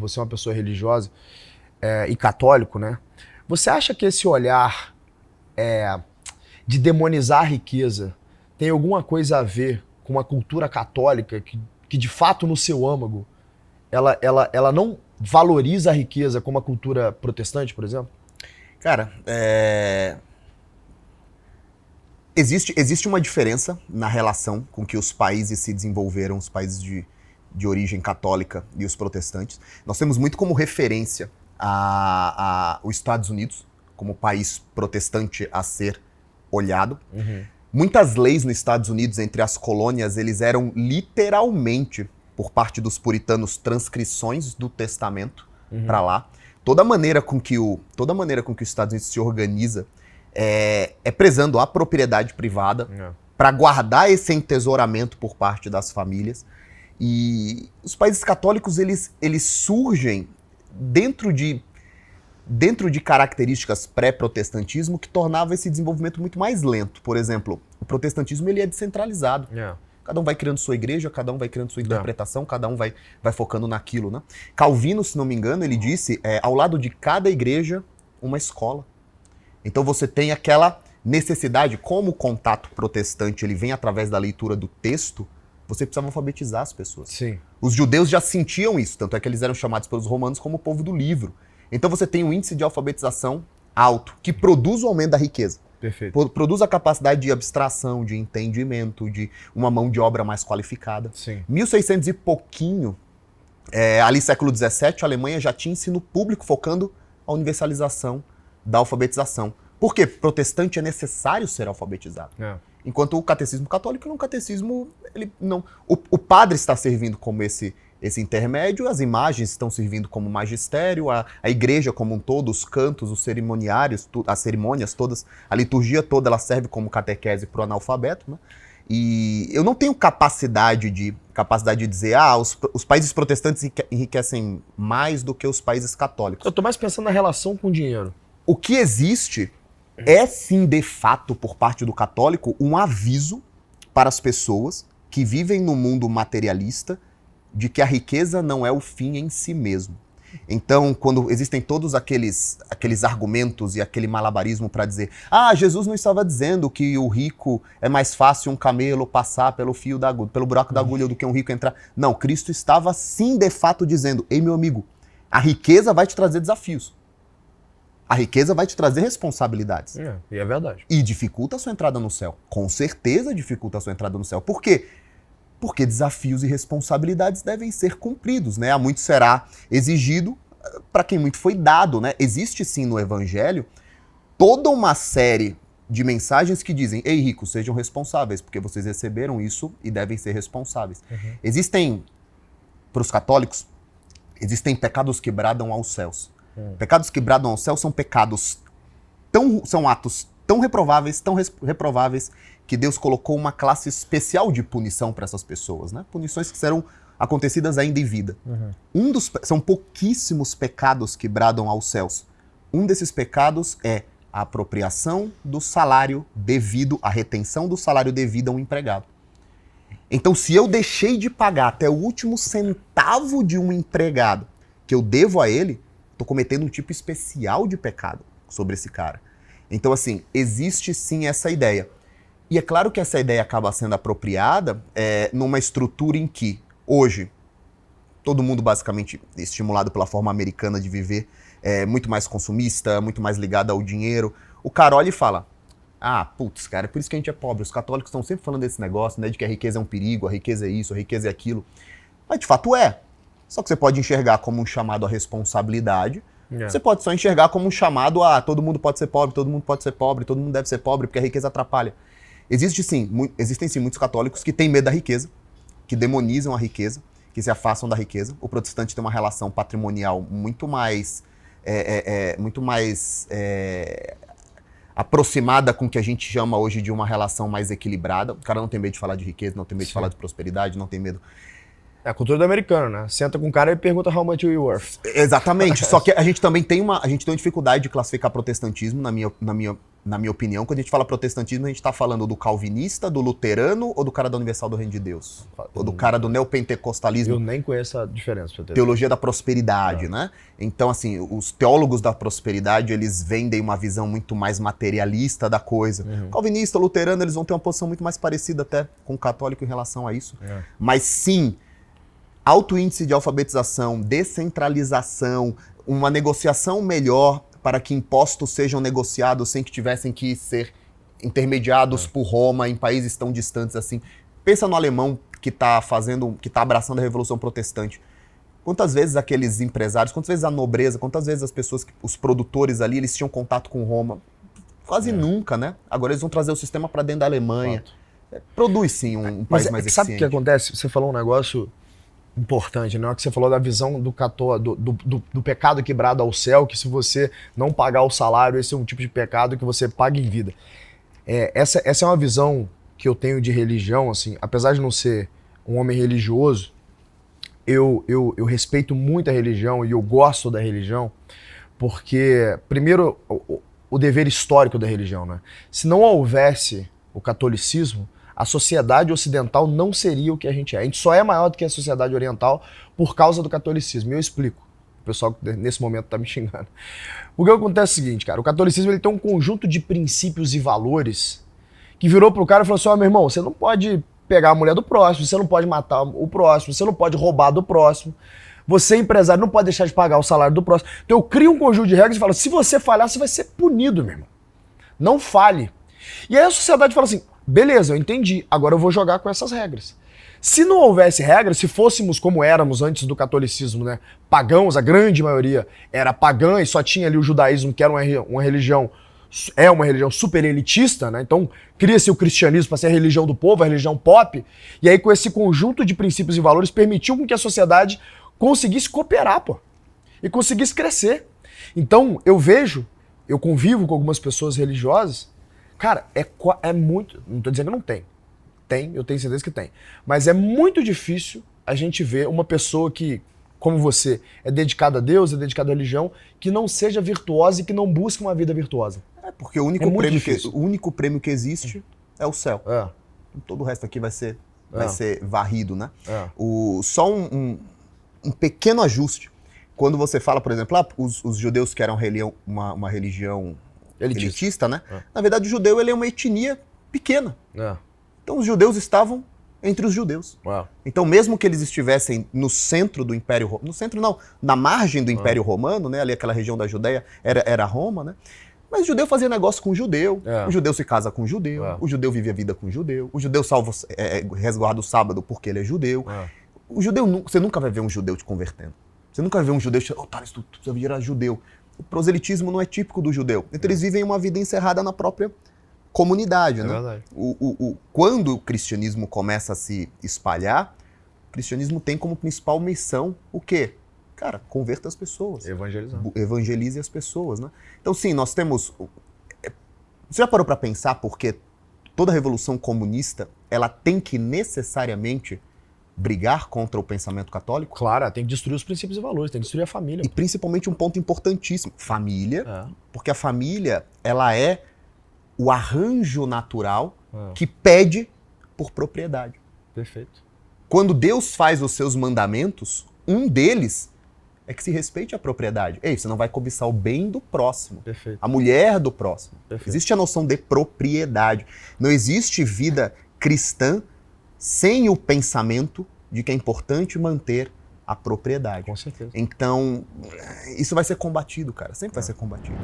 você é uma pessoa religiosa e católico, né? Você acha que esse olhar de demonizar a riqueza tem alguma coisa a ver com uma cultura católica que de fato no seu âmago ela não valoriza a riqueza como a cultura protestante, por exemplo? Cara, existe uma diferença na relação com que os países se desenvolveram, os países de origem católica e os protestantes. Nós temos muito como referência os Estados Unidos como país protestante a ser olhado. Muitas leis nos Estados Unidos, entre as colônias, eles eram literalmente, por parte dos puritanos, transcrições do testamento para lá. Toda maneira com que os Estados Unidos se organiza é prezando a propriedade privada para guardar esse entesouramento por parte das famílias. E os países católicos, eles surgem dentro de características pré-protestantismo que tornava esse desenvolvimento muito mais lento. Por exemplo, o protestantismo ele é descentralizado. Cada um vai criando sua igreja, cada um vai criando sua interpretação, cada um vai focando naquilo, né? Calvino, se não me engano, ele disse, ao lado de cada igreja, uma escola. Então você tem aquela necessidade, como o contato protestante ele vem através da leitura do texto, você precisava alfabetizar as pessoas. Sim. Os judeus já sentiam isso, tanto é que eles eram chamados pelos romanos como o povo do livro. Então você tem um índice de alfabetização alto, que produz o aumento da riqueza. Perfeito. Produz a capacidade de abstração, de entendimento, de uma mão de obra mais qualificada. Sim. 1600 e pouquinho, ali século XVII, a Alemanha já tinha ensino público focando a universalização da alfabetização. Por quê? Protestante é necessário ser alfabetizado. Enquanto o catecismo católico, no catecismo, ele não. O padre está servindo como esse intermédio, as imagens estão servindo como magistério, a igreja como um todo, os cantos, os cerimoniários, as cerimônias todas, a liturgia toda, ela serve como catequese para o analfabeto, né? E eu não tenho capacidade de dizer, os países protestantes enriquecem mais do que os países católicos. Eu tô mais pensando na relação com o dinheiro. O que existe é sim, de fato, por parte do católico, um aviso para as pessoas que vivem no mundo materialista de que a riqueza não é o fim em si mesmo. Então, quando existem todos aqueles argumentos e aquele malabarismo para dizer Jesus não estava dizendo que o rico é mais fácil um camelo passar pelo fio da agulha, pelo buraco da agulha do que um rico entrar. Não, Cristo estava sim, de fato, dizendo, ei, meu amigo, a riqueza vai te trazer desafios. A riqueza vai te trazer responsabilidades. E é verdade. E dificulta a sua entrada no céu. Com certeza dificulta a sua entrada no céu. Por quê? Porque desafios e responsabilidades devem ser cumpridos, né? Há muito será exigido para quem muito foi dado, né? Existe sim no Evangelho toda uma série de mensagens que dizem, ei, ricos, sejam responsáveis, porque vocês receberam isso e devem ser responsáveis. Existem, para os católicos, existem pecados que bradam aos céus. Pecados que bradam ao céu são pecados são atos tão reprováveis que Deus colocou uma classe especial de punição para essas pessoas, né? Punições que serão acontecidas ainda em vida. São pouquíssimos pecados que bradam aos céus. Um desses pecados é a apropriação do salário devido, a retenção do salário devido a um empregado. Então, se eu deixei de pagar até o último centavo de um empregado que eu devo a ele, estou cometendo um tipo especial de pecado sobre esse cara. Então, assim, existe sim essa ideia. E é claro que essa ideia acaba sendo apropriada numa estrutura em que, hoje, todo mundo basicamente estimulado pela forma americana de viver, muito mais consumista, muito mais ligado ao dinheiro. O cara olha e fala, putz, cara, é por isso que a gente é pobre. Os católicos estão sempre falando desse negócio, né, de que a riqueza é um perigo, a riqueza é isso, a riqueza é aquilo. Mas, de fato, é. Só que você pode enxergar como um chamado à responsabilidade. Você pode só enxergar como um chamado a todo mundo pode ser pobre, todo mundo pode ser pobre, todo mundo deve ser pobre, porque a riqueza atrapalha. Existem sim muitos católicos que têm medo da riqueza, que demonizam a riqueza, que se afastam da riqueza. O protestante tem uma relação patrimonial muito mais aproximada com o que a gente chama hoje de uma relação mais equilibrada. O cara não tem medo de falar de riqueza, não tem medo de falar de prosperidade, não tem medo. É a cultura do americano, né? Senta com o cara e pergunta how much you worth. Exatamente. Só que a gente também tem uma dificuldade de classificar protestantismo, na minha opinião. Quando a gente fala protestantismo, a gente está falando do calvinista, do luterano ou do cara da Universal do Reino de Deus? Ou do cara do neopentecostalismo? Eu nem conheço a diferença. Pra ter Teologia da prosperidade, né? Então, assim, os teólogos da prosperidade, eles vendem uma visão muito mais materialista da coisa. Calvinista, luterano, eles vão ter uma posição muito mais parecida até com o católico em relação a isso. Mas sim, alto índice de alfabetização, descentralização, uma negociação melhor para que impostos sejam negociados sem que tivessem que ser intermediados por Roma em países tão distantes assim. Pensa no alemão que está abraçando a Revolução Protestante. Quantas vezes aqueles empresários, quantas vezes a nobreza, quantas vezes as pessoas, os produtores ali, eles tinham contato com Roma? Quase nunca, né? Agora eles vão trazer o sistema para dentro da Alemanha. Produz sim um país mais eficiente. Sabe o que acontece? Você falou um negócio importante, né? Que você falou da visão do pecado quebrado ao céu, que se você não pagar o salário, esse é um tipo de pecado que você paga em vida. Essa é uma visão que eu tenho de religião, assim, apesar de não ser um homem religioso, eu respeito muito a religião e eu gosto da religião, porque, primeiro, o dever histórico da religião, né? Se não houvesse o catolicismo, a sociedade ocidental não seria o que a gente é. A gente só é maior do que a sociedade oriental por causa do catolicismo. E eu explico. O pessoal que nesse momento tá me xingando. O que acontece é o seguinte, cara. O catolicismo ele tem um conjunto de princípios e valores que virou pro cara e falou assim, meu irmão, você não pode pegar a mulher do próximo, você não pode matar o próximo, você não pode roubar do próximo. Você, empresário, não pode deixar de pagar o salário do próximo. Então eu crio um conjunto de regras e falo, se você falhar, você vai ser punido, meu irmão. Não falhe. E aí a sociedade fala assim, beleza, eu entendi, agora eu vou jogar com essas regras. Se não houvesse regras, se fôssemos como éramos antes do catolicismo, né, pagãos, a grande maioria era pagã e só tinha ali o judaísmo, que era uma religião super elitista, né, então cria-se o cristianismo para ser a religião do povo, a religião pop, e aí com esse conjunto de princípios e valores permitiu que a sociedade conseguisse cooperar, pô, e conseguisse crescer. Então eu convivo com algumas pessoas religiosas. Cara, é muito... Não tô dizendo que não tem. Tem, eu tenho certeza que tem. Mas é muito difícil a gente ver uma pessoa que, como você, é dedicada a Deus, é dedicada à religião, que não seja virtuosa e que não busque uma vida virtuosa. Porque o único prêmio que existe é o céu. Todo o resto aqui vai ser varrido, né? Só um pequeno ajuste. Quando você fala, por exemplo, os judeus que eram uma religião elitista, né? Na verdade, o judeu ele é uma etnia pequena. Então, os judeus estavam entre os judeus. Então, mesmo que eles estivessem no centro do Império Romano, no centro não, na margem do Império Romano, né? Ali aquela região da Judéia era Roma, né? Mas o judeu fazia negócio com o judeu judeu se casa com o judeu vive a vida com o judeu resguarda o sábado porque ele é judeu. O judeu, você nunca vai ver um judeu te convertendo. Você nunca vai ver um judeu te Thales, tu precisa virar judeu. O proselitismo não é típico do judeu. Então eles vivem uma vida encerrada na própria comunidade, né? Verdade. Quando o cristianismo começa a se espalhar, o cristianismo tem como principal missão o quê? Cara, converta as pessoas. Evangelize as pessoas, né? Então sim, nós temos... Você já parou para pensar porque toda revolução comunista, ela tem que necessariamente brigar contra o pensamento católico? Claro, tem que destruir os princípios e valores, tem que destruir a família. E principalmente um ponto importantíssimo, família, porque a família, ela é o arranjo natural que pede por propriedade. Perfeito. Quando Deus faz os seus mandamentos, um deles é que se respeite a propriedade. Ei, você não vai cobiçar o bem do próximo, a mulher do próximo. Existe a noção de propriedade. Não existe vida cristã sem o pensamento de que é importante manter a propriedade. Com certeza. Então, isso vai ser combatido, cara. Sempre vai ser combatido.